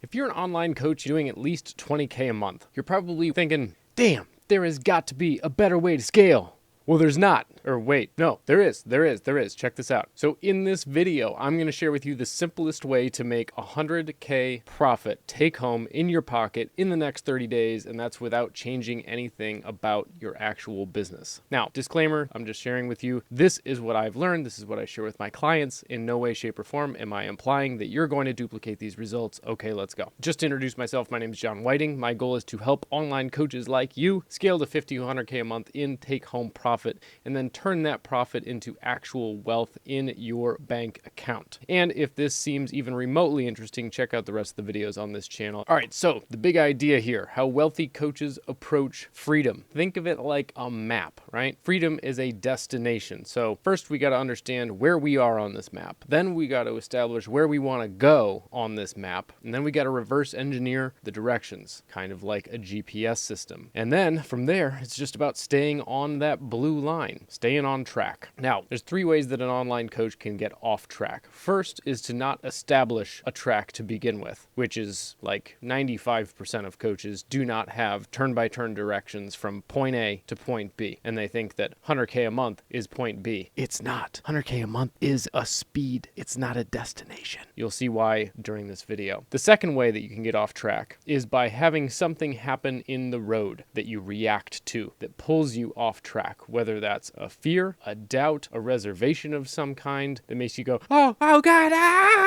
If you're an online coach doing at least 20K a month, you're probably thinking, damn, there has got to be a better way to scale. Well, there's not. Or wait, no, there is. Check this out. So in this video, I'm going to share with you the simplest way to make 100K profit take home in your pocket in the next 30 days. And that's without changing anything about your actual business. Now, disclaimer, I'm just sharing with you. This is what I've learned. This is what I share with my clients. In no way, shape, or form am I implying that you're going to duplicate these results. Okay, let's go. Just to introduce myself, my name is John Whiting. My goal is to help online coaches like you scale to 50 to 100K a month in take home profit and then turn that profit into actual wealth in your bank account. And if this seems even remotely interesting, check out the rest of the videos on this channel. All right, so the big idea here, how wealthy coaches approach freedom. Think of it like a map, right? Freedom is a destination. So first we got to understand where we are on this map. Then we got to establish where we want to go on this map. And then we got to reverse engineer the directions, kind of like a GPS system. And then from there, it's just about staying on that blue line, staying on track. Now, there's three ways that an online coach can get off track. First is to not establish a track to begin with, which is like 95% of coaches do not have turn-by-turn directions from point A to point B. And they think that 100K a month is point B. It's not. 100K a month is a speed. It's not a destination. You'll see why during this video. The second way that you can get off track is by having something happen in the road that you react to, that pulls you off track, whether that's a fear, a doubt, a reservation of some kind that makes you go, oh God,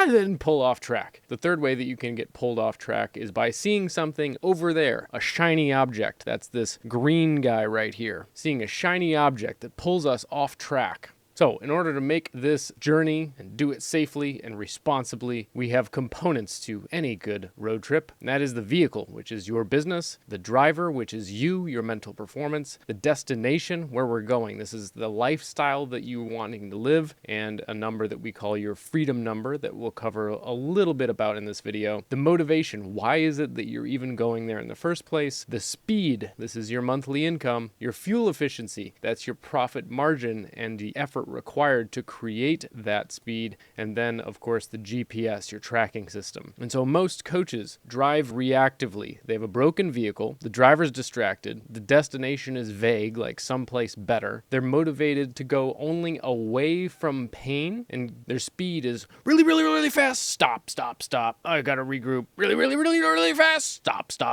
and pull off track. The third way that you can get pulled off track is by seeing something over there, a shiny object. That's this green guy right here. Seeing a shiny object that pulls us off track. So in order to make this journey and do it safely and responsibly, we have components to any good road trip. And that is the vehicle, which is your business, the driver, which is you, your mental performance, the destination, where we're going. This is the lifestyle that you're wanting to live, and a number that we call your freedom number that we'll cover a little bit about in this video. The motivation, why is it that you're even going there in the first place? The speed, this is your monthly income. Your fuel efficiency, that's your profit margin and the effort required to create that speed. And then of course the GPS, your tracking system. And so most coaches drive reactively. They have a broken vehicle, the driver's distracted, the destination is vague, like someplace better. They're motivated to go only away from pain, and their speed is really fast. Stop. I gotta regroup. Really fast.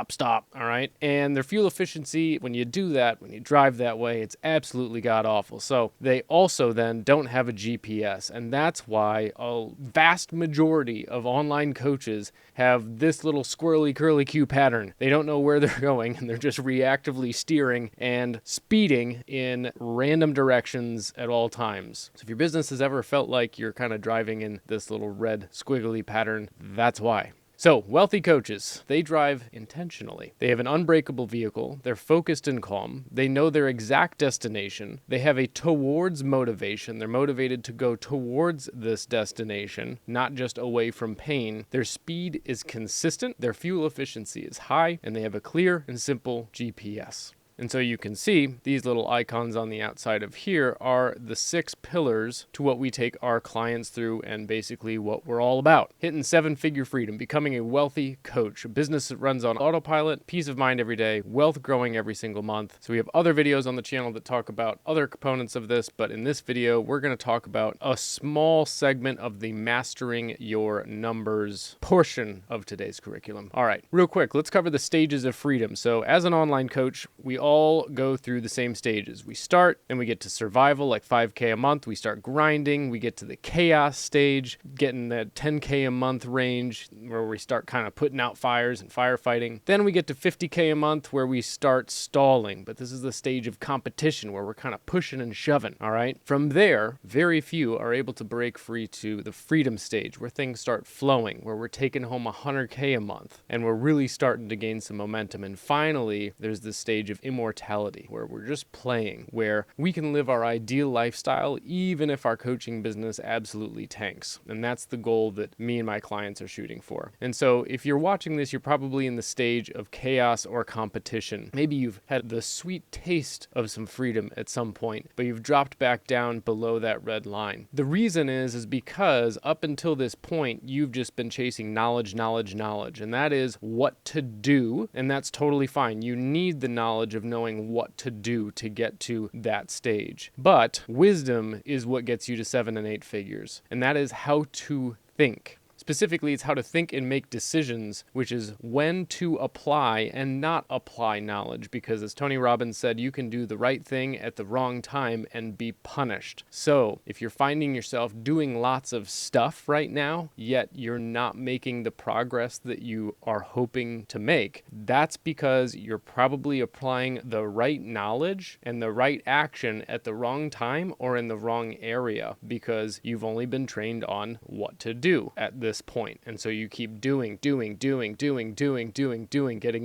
Stop. All right. And their fuel efficiency, when you do that, when you drive that way, it's absolutely god awful. So they also then don't have a GPS. And that's why a vast majority of online coaches have this little squirrely curly Q pattern. They don't know where they're going, and they're just reactively steering and speeding in random directions at all times. So if your business has ever felt like you're kind of driving in this little red squiggly pattern, that's why. So, wealthy coaches, they drive intentionally. They have an unbreakable vehicle, they're focused and calm, they know their exact destination, they have a towards motivation, they're motivated to go towards this destination, not just away from pain. Their speed is consistent, their fuel efficiency is high, and they have a clear and simple GPS. And so you can see these little icons on the outside of here are the 6 pillars to what we take our clients through and basically what we're all about. Hitting 7-figure freedom, becoming a wealthy coach, a business that runs on autopilot, peace of mind every day, wealth growing every single month. So we have other videos on the channel that talk about other components of this, but in this video, we're going to talk about a small segment of the mastering your numbers portion of today's curriculum. All right, real quick, let's cover the stages of freedom. So as an online coach, we all go through the same stages. We start and we get to survival, like 5K a month. We start grinding. We get to the chaos stage, getting that 10K a month range where we start kind of putting out fires and firefighting. Then we get to 50K a month where we start stalling. But this is the stage of competition where we're kind of pushing and shoving. All right. From there, very few are able to break free to the freedom stage where things start flowing, where we're taking home 100K a month and we're really starting to gain some momentum. And finally, there's this stage of immortality, where we're just playing, where we can live our ideal lifestyle even if our coaching business absolutely tanks. And that's the goal that me and my clients are shooting for. And so if you're watching this, you're probably in the stage of chaos or competition. Maybe you've had the sweet taste of some freedom at some point, but you've dropped back down below that red line. The reason is because up until this point, you've just been chasing knowledge, and that is what to do. And that's totally fine. You need the knowledge of knowing what to do to get to that stage. But wisdom is what gets you to 7 and 8 figures. And that is how to think. Specifically, it's how to think and make decisions, which is when to apply and not apply knowledge. Because as Tony Robbins said, you can do the right thing at the wrong time and be punished. So if you're finding yourself doing lots of stuff right now, yet you're not making the progress that you are hoping to make, that's because you're probably applying the right knowledge and the right action at the wrong time or in the wrong area, because you've only been trained on what to do at this point. And so you keep doing, getting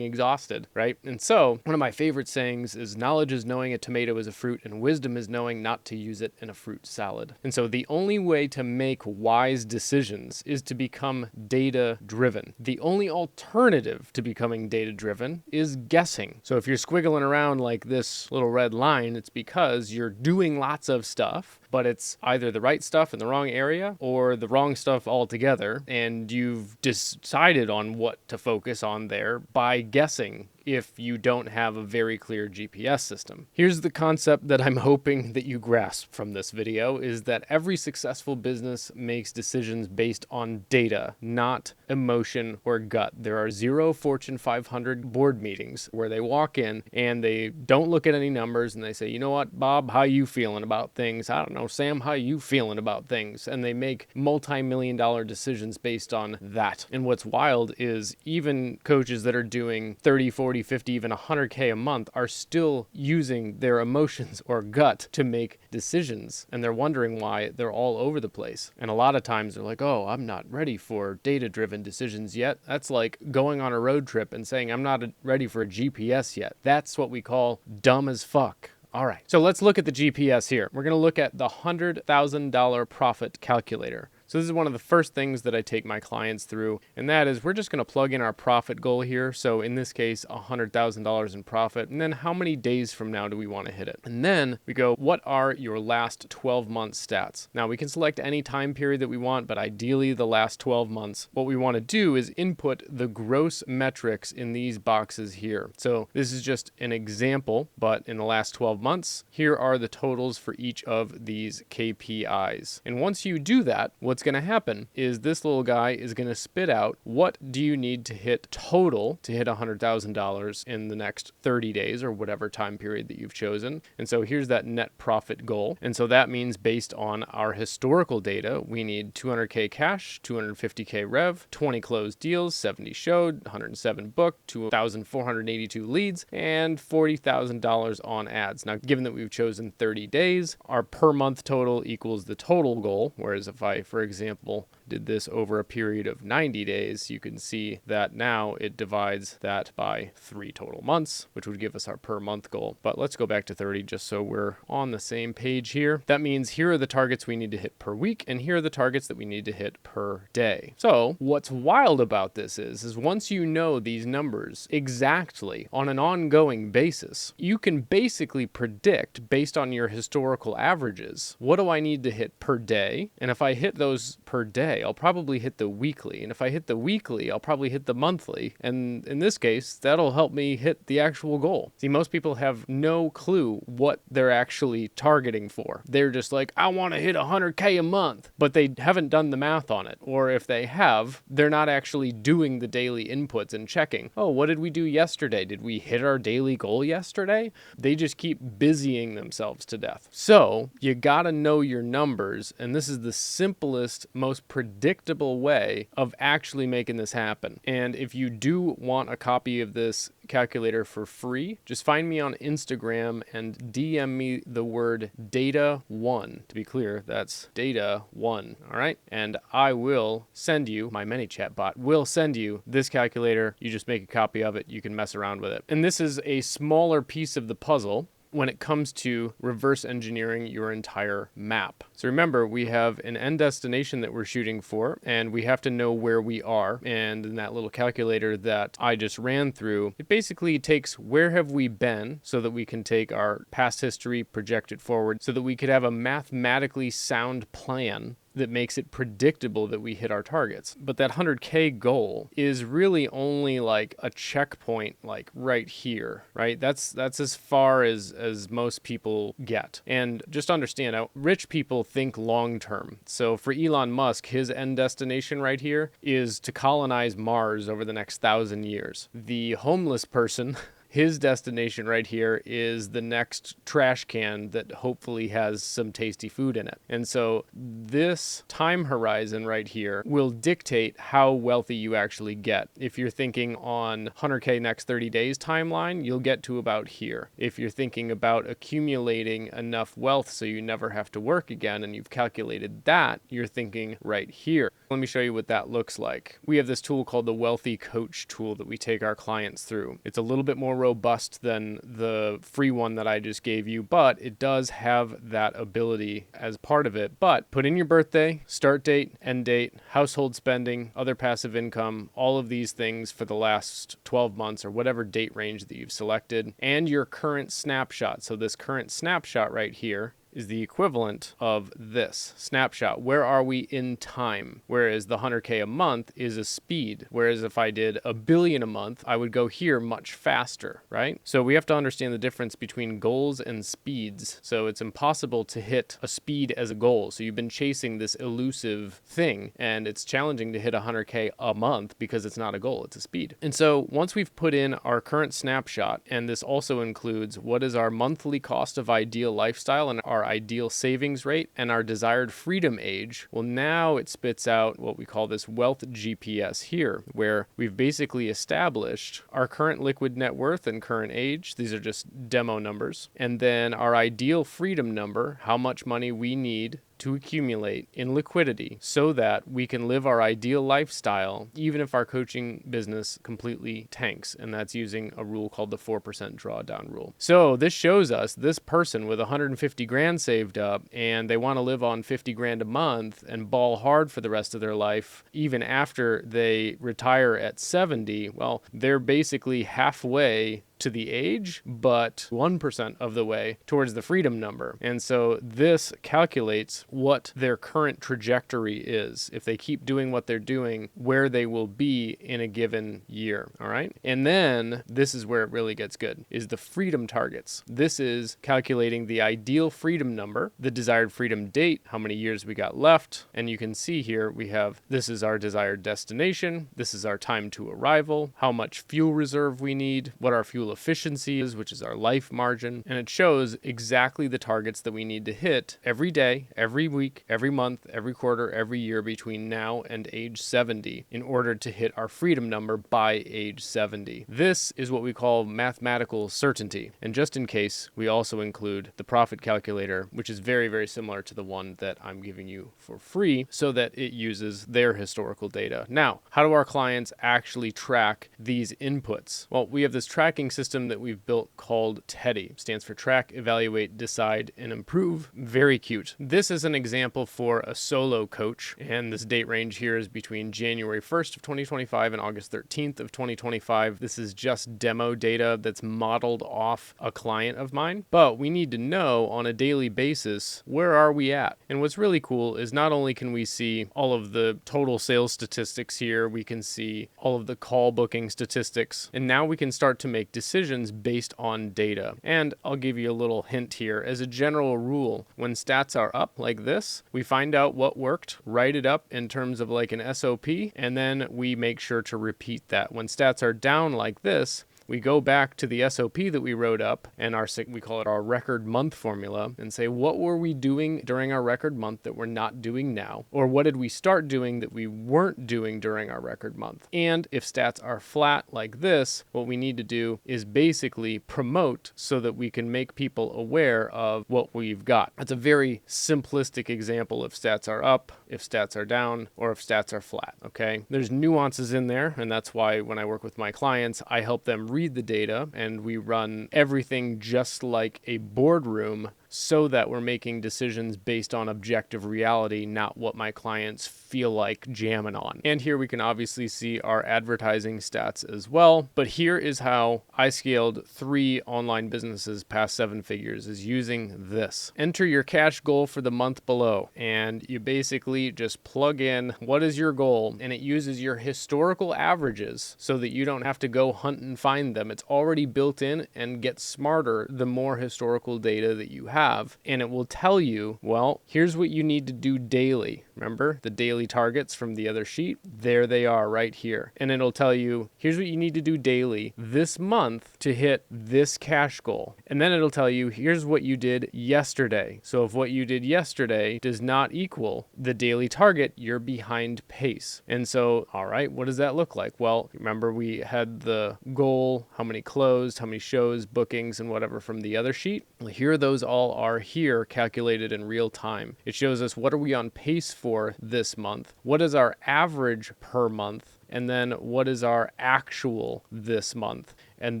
exhausted, right? And so one of my favorite sayings is knowledge is knowing a tomato is a fruit, and wisdom is knowing not to use it in a fruit salad. And so the only way to make wise decisions is to become data driven. The only alternative to becoming data driven is guessing. So if you're squiggling around like this little red line, it's because you're doing lots of stuff, but it's either the right stuff in the wrong area or the wrong stuff altogether, and you've decided on what to focus on there by guessing if you don't have a very clear GPS system. Here's the concept that I'm hoping that you grasp from this video, is that every successful business makes decisions based on data, not emotion or gut. There are 0 Fortune 500 board meetings where they walk in and they don't look at any numbers and they say, you know what, Bob, how you feeling about things? I don't know, Sam, how you feeling about things? And they make multi-million-dollar decisions based on that. And what's wild is even coaches that are doing 30, 40, 50, even 100K a month are still using their emotions or gut to make decisions. And they're wondering why they're all over the place. And a lot of times they're like, oh, I'm not ready for data-driven decisions yet. That's like going on a road trip and saying, I'm not ready for a GPS yet. That's what we call dumb as fuck. All right, so let's look at the GPS here. We're going to look at the $100,000 profit calculator. So this is one of the first things that I take my clients through, and that is we're just going to plug in our profit goal here. So in this case, $100,000 in profit. And then how many days from now do we want to hit it? And then we go, what are your last 12 month stats? Now we can select any time period that we want, but ideally the last 12 months. What we want to do is input the gross metrics in these boxes here. So this is just an example, but in the last 12 months, here are the totals for each of these KPIs. And once you do that, what's going to happen is this little guy is going to spit out what do you need to hit total to hit $100,000 in the next 30 days or whatever time period that you've chosen. And so here's that net profit goal. And so that means based on our historical data, we need 200K cash, 250K rev, 20 closed deals, 70 showed, 107 booked, 2,482 leads, and $40,000 on ads. Now, given that we've chosen 30 days, our per month total equals the total goal. Whereas if I, for example, did this over a period of 90 days, you can see that now it divides that by 3 total months, which would give us our per month goal. But let's go back to 30 just so we're on the same page here. That means here are the targets we need to hit per week, and here are the targets that we need to hit per day. So what's wild about this is once you know these numbers exactly on an ongoing basis, you can basically predict based on your historical averages, what do I need to hit per day? And if I hit those per day, I'll probably hit the weekly. And if I hit the weekly, I'll probably hit the monthly. And in this case, that'll help me hit the actual goal. See, most people have no clue what they're actually targeting for. They're just like, I want to hit 100K a month, but they haven't done the math on it. Or if they have, they're not actually doing the daily inputs and checking. Oh, what did we do yesterday? Did we hit our daily goal yesterday? They just keep busying themselves to death. So you gotta know your numbers. And this is the simplest, most predictable predictable way of actually making this happen. And if you do want a copy of this calculator for free, just find me on Instagram and DM me the word data1. To be clear, that's data1. All right. And I will send you, my ManyChat bot will send you this calculator. You just make a copy of it. You can mess around with it. And this is a smaller piece of the puzzle when it comes to reverse engineering your entire map. So remember, we have an end destination that we're shooting for, and we have to know where we are. And in that little calculator that I just ran through, it basically takes where have we been so that we can take our past history, project it forward, so that we could have a mathematically sound plan that makes it predictable that we hit our targets. But that 100K goal is really only like a checkpoint, like right here, right? That's as far as most people get. And just understand, now, rich people think long term. So for Elon Musk, his end destination right here is to colonize Mars over the next 1,000 years. The homeless person, his destination right here is the next trash can that hopefully has some tasty food in it. And so this time horizon right here will dictate how wealthy you actually get. If you're thinking on 100K next 30 days timeline, you'll get to about here. If you're thinking about accumulating enough wealth so you never have to work again and you've calculated that, you're thinking right here. Let me show you what that looks like. We have this tool called the Wealthy Coach tool that we take our clients through. It's a little bit more robust than the free one that I just gave you, but it does have that ability as part of it. But put in your birthday, start date, end date, household spending, other passive income, all of these things for the last 12 months or whatever date range that you've selected, and your current snapshot. So this current snapshot right here is the equivalent of this snapshot. Where are we in time? Whereas the 100K a month is a speed. Whereas if I did a billion a month, I would go here much faster, right? So we have to understand the difference between goals and speeds. So it's impossible to hit a speed as a goal. So you've been chasing this elusive thing, and it's challenging to hit 100K a month because it's not a goal, it's a speed. And so once we've put in our current snapshot, and this also includes what is our monthly cost of ideal lifestyle and our ideal savings rate and our desired freedom age, well, now it spits out what we call this wealth GPS here, where we've basically established our current liquid net worth and current age. These are just demo numbers. And then our ideal freedom number, how much money we need to accumulate in liquidity so that we can live our ideal lifestyle even if our coaching business completely tanks. And that's using a rule called the 4% drawdown rule. So this shows us this person with 150 grand saved up and they want to live on 50 grand a month and ball hard for the rest of their life even after they retire at 70. Well, they're basically halfway to the age, but 1% of the way towards the freedom number. And so this calculates what their current trajectory is. If they keep doing what they're doing, where they will be in a given year. All right. And then this is where it really gets good, is the freedom targets. This is calculating the ideal freedom number, the desired freedom date, how many years we got left. And you can see here we have, this is our desired destination. This is our time to arrival, how much fuel reserve we need, what our fuel efficiency is, which is our life margin, and it shows exactly the targets that we need to hit every day, every week, every month, every quarter, every year between now and age 70 in order to hit our freedom number by age 70. This is what we call mathematical certainty. And just in case, we also include the profit calculator, which is very, very similar to the one that I'm giving you for free so that it uses their historical data. Now, how do our clients actually track these inputs? Well, we have this tracking system that we've built called TEDDY. Stands for Track, Evaluate, Decide, and Improve. Very cute. This is an example for a solo coach, and this date range here is between January 1st of 2025 and August 13th of 2025. This is just demo data that's modeled off a client of mine, but we need to know on a daily basis, where are we at? And what's really cool is not only can we see all of the total sales statistics here, we can see all of the call booking statistics, and now we can start to make decisions based on data. And I'll give you a little hint here. As a general rule, when stats are up like this, we find out what worked, write it up in terms of like an SOP, and then we make sure to repeat that. When stats are down like this, we go back to the SOP that we wrote up and we call it our record month formula and say, what were we doing during our record month that we're not doing now? Or what did we start doing that we weren't doing during our record month? And if stats are flat like this, what we need to do is basically promote so that we can make people aware of what we've got. That's a very simplistic example if stats are up, if stats are down, or if stats are flat, okay? There's nuances in there, and that's why when I work with my clients, I help them read the data, and we run everything just like a boardroom so that we're making decisions based on objective reality, not what my clients feel like jamming on. And here we can obviously see our advertising stats as well. But here is how I scaled 3 online businesses past 7 figures, is using this. Enter your cash goal for the month below. And you basically just plug in what is your goal, and it uses your historical averages so that you don't have to go hunt and find them. It's already built in and gets smarter the more historical data that you have. And it will tell you, well, here's what you need to do daily. Remember the daily targets from the other sheet? There they are right here. And it'll tell you, here's what you need to do daily this month to hit this cash goal. And then it'll tell you, here's what you did yesterday. So if what you did yesterday does not equal the daily target, you're behind pace. And so, all right, what does that look like? Well, remember we had the goal, how many closed, how many shows, bookings, and whatever from the other sheet. Well, here those all are here calculated in real time. It shows us what are we on pace for this month, what is our average per month, and then what is our actual this month. And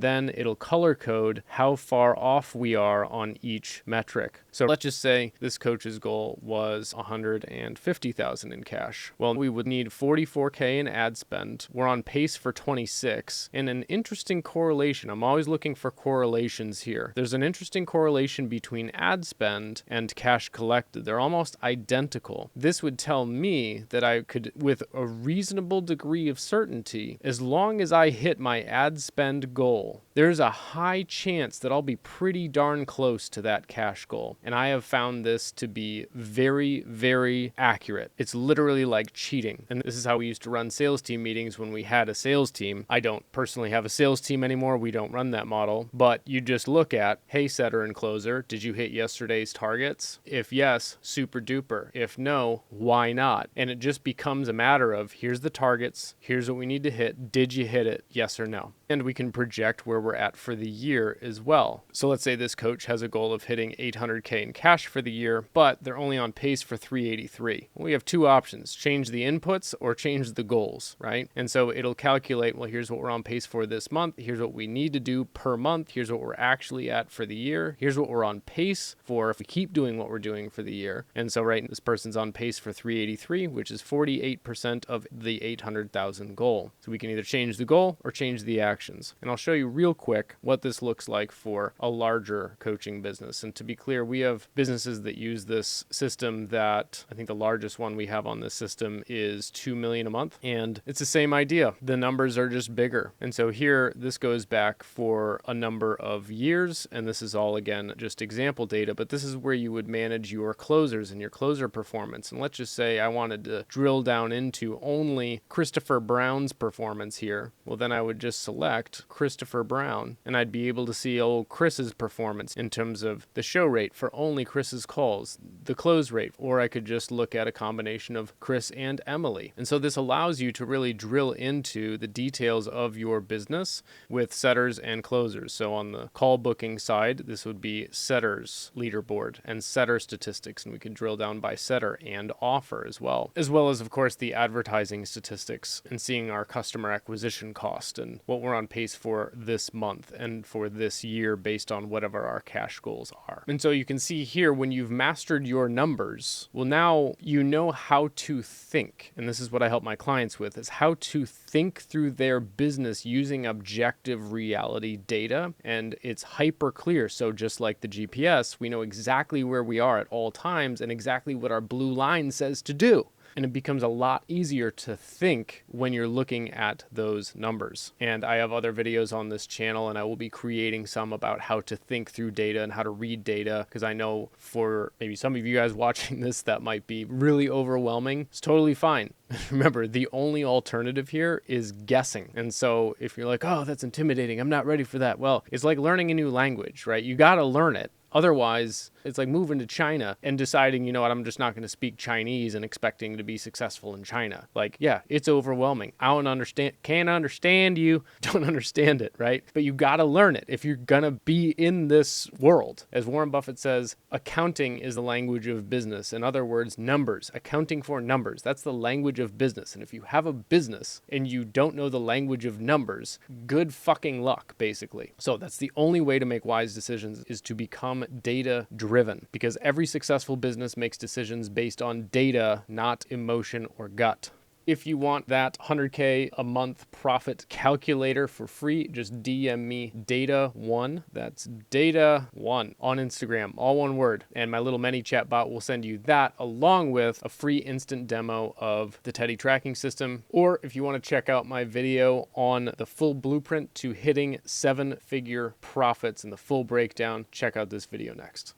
then it'll color code how far off we are on each metric. So let's just say this coach's goal was 150,000 in cash. Well, we would need 44K in ad spend. We're on pace for 26. And an interesting correlation, I'm always looking for correlations here. There's an interesting correlation between ad spend and cash collected. They're almost identical. This would tell me that I could, with a reasonable degree of certainty, as long as I hit my ad spend goal, there's a high chance that I'll be pretty darn close to that cash goal. And I have found this to be very, very accurate. It's literally like cheating. And this is how we used to run sales team meetings when we had a sales team. I don't personally have a sales team anymore. We don't run that model. But you just look at, hey, setter and closer, did you hit yesterday's targets? If yes, super duper. If no, why not? And it just becomes a matter of, here's the targets, here's what we need to hit. Did you hit it? Yes or no? And we can project where we're at for the year as well. So let's say this coach has a goal of hitting 800K in cash for the year, but they're only on pace for 383. We have 2 options, change the inputs or change the goals, right? And so it'll calculate, well, here's what we're on pace for this month. Here's what we need to do per month. Here's what we're actually at for the year. Here's what we're on pace for if we keep doing what we're doing for the year. And so right, this person's on pace for 383, which is 48% of the 800,000 goal. So we can either change the goal or change the actions. And I'll show you real quick what this looks like for a larger coaching business. And to be clear, we have businesses that use this system that I think the largest one we have on this system is 2 million a month. And it's the same idea. The numbers are just bigger. And so here, this goes back for a number of years. And this is all, again, just example data. But this is where you would manage your closers and your closer performance. And let's just say I wanted to drill down into only Christopher Brown's performance here. Well, then I would just select Christopher Brown, and I'd be able to see old Chris's performance in terms of the show rate for only Chris's calls, the close rate, or I could just look at a combination of Chris and Emily. And so this allows you to really drill into the details of your business with setters and closers. So on the call booking side, this would be setters leaderboard and setter statistics, and we could drill down by setter and offer as well as, of course, the advertising statistics and seeing our customer acquisition cost and what we're on pace for this month and for this year based on whatever our cash goals are. And so you can see here when you've mastered your numbers, well, now you know how to think. And this is what I help my clients with, is how to think through their business using objective reality data. And it's hyper clear. So just like the GPS, we know exactly where we are at all times and exactly what our blue line says to do. And it becomes a lot easier to think when you're looking at those numbers. And I have other videos on this channel, and I will be creating some about how to think through data and how to read data, because I know for maybe some of you guys watching this, that might be really overwhelming. It's totally fine. Remember, the only alternative here is guessing. And so if you're like, oh, that's intimidating, I'm not ready for that. Well, it's like learning a new language, right? You got to learn it. Otherwise, it's like moving to China and deciding, you know what, I'm just not going to speak Chinese and expecting to be successful in China. Like, yeah, it's overwhelming. I don't understand, can't understand you, don't understand it, right? But you got to learn it if you're going to be in this world. As Warren Buffett says, accounting is the language of business. In other words, numbers, accounting for numbers. That's the language of business. And if you have a business and you don't know the language of numbers, good fucking luck, basically. So that's the only way to make wise decisions, is to become data driven, because every successful business makes decisions based on data, not emotion or gut. If you want that 100K a month profit calculator for free, just DM me data1. That's data1 on Instagram, all one word. And my little ManyChat bot will send you that along with a free instant demo of the Teddy tracking system. Or if you want to check out my video on the full blueprint to hitting 7-figure profits and the full breakdown, check out this video next.